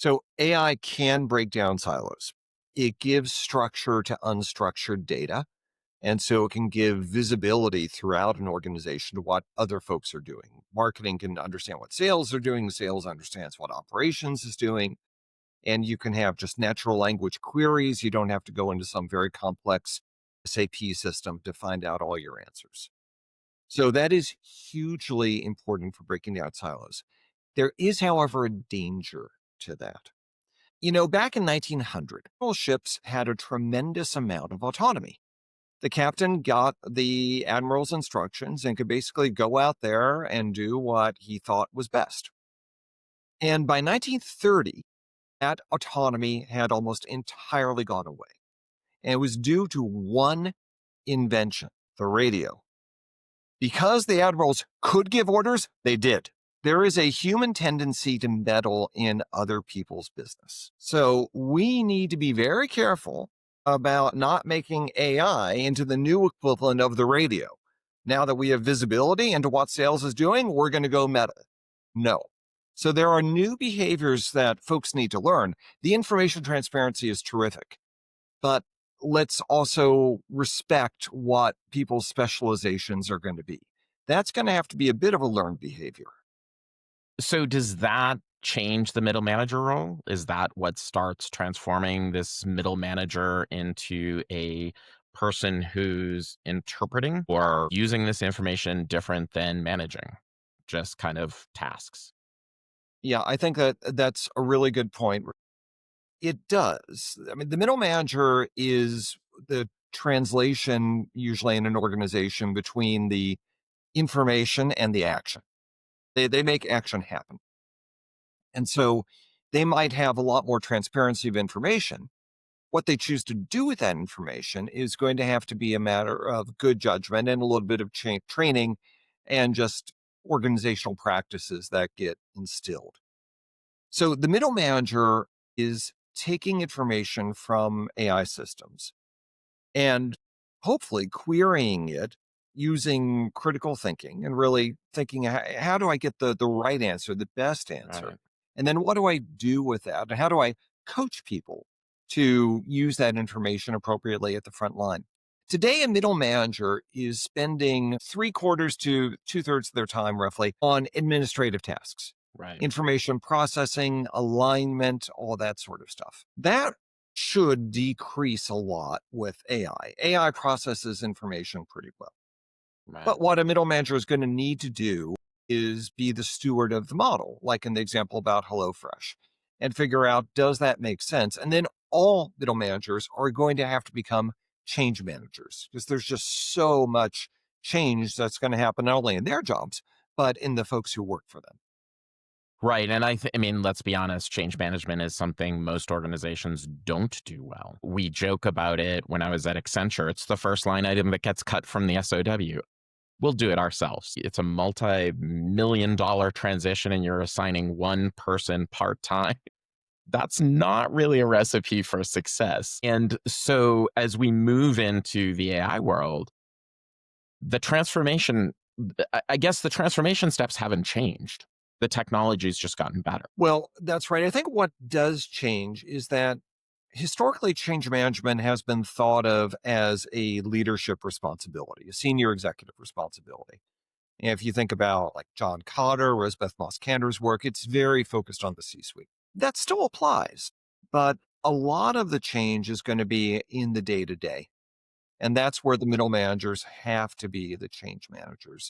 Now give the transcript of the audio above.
So AI can break down silos. It gives structure to unstructured data. And so it can give visibility throughout an organization to what other folks are doing. Marketing can understand what sales are doing, sales understands what operations is doing. And you can have just natural language queries. You don't have to go into some very complex SAP system to find out all your answers. So that is hugely important for breaking down silos. There is, however, a danger to that. Back in 1900, ships had a tremendous amount of autonomy. The captain got the admiral's instructions and could basically go out there and do what he thought was best. And by 1930, that autonomy had almost entirely gone away. And it was due to one invention, the radio. Because the admirals could give orders, they did. There is a human tendency to meddle in other people's business. So we need to be very careful about not making AI into the new equivalent of the radio. Now that we have visibility into what sales is doing, we're going to go meta. No. So there are new behaviors that folks need to learn. The information transparency is terrific, but let's also respect what people's specializations are going to be. That's going to have to be a bit of a learned behavior. So does that change the middle manager role? Is that what starts transforming this middle manager into a person who's interpreting or using this information different than managing, just kind of tasks? Yeah, I think that that's a really good point. It does. I mean, the middle manager is the translation usually in an organization between the information and the action. They make action happen. And so they might have a lot more transparency of information. What they choose to do with that information is going to have to be a matter of good judgment and a little bit of training and just organizational practices that get instilled. So the middle manager is taking information from AI systems and hopefully querying it using critical thinking and really thinking, how do I get the right answer, the best answer? Right. And then what do I do with that? And how do I coach people to use that information appropriately at the front line? Today, a middle manager is spending three quarters to two-thirds of their time roughly on administrative tasks, Right. information processing, alignment, all that sort of stuff. That should decrease a lot with AI. AI processes information pretty well. Right. But what a middle manager is going to need to do is be the steward of the model, like in the example about HelloFresh, and figure out, does that make sense? And then all middle managers are going to have to become change managers because there's just so much change that's going to happen not only in their jobs, but in the folks who work for them. Right. And I mean, let's be honest, change management is something most organizations don't do well. We joke about it when I was at Accenture. It's the first line item that gets cut from the SOW. We'll do it ourselves. It's a multi-million dollar transition and you're assigning one person part time. That's not really a recipe for success. And so as we move into the AI world, the transformation, I guess the transformation steps haven't changed. The technology's just gotten better. Well, that's right. I think what does change is that historically, change management has been thought of as a leadership responsibility, a senior executive responsibility. And if you think about like John Cotter, Rosebeth Moss Kanter's work, it's very focused on the C suite. That still applies, but a lot of the change is going to be in the day to day. And that's where the middle managers have to be the change managers.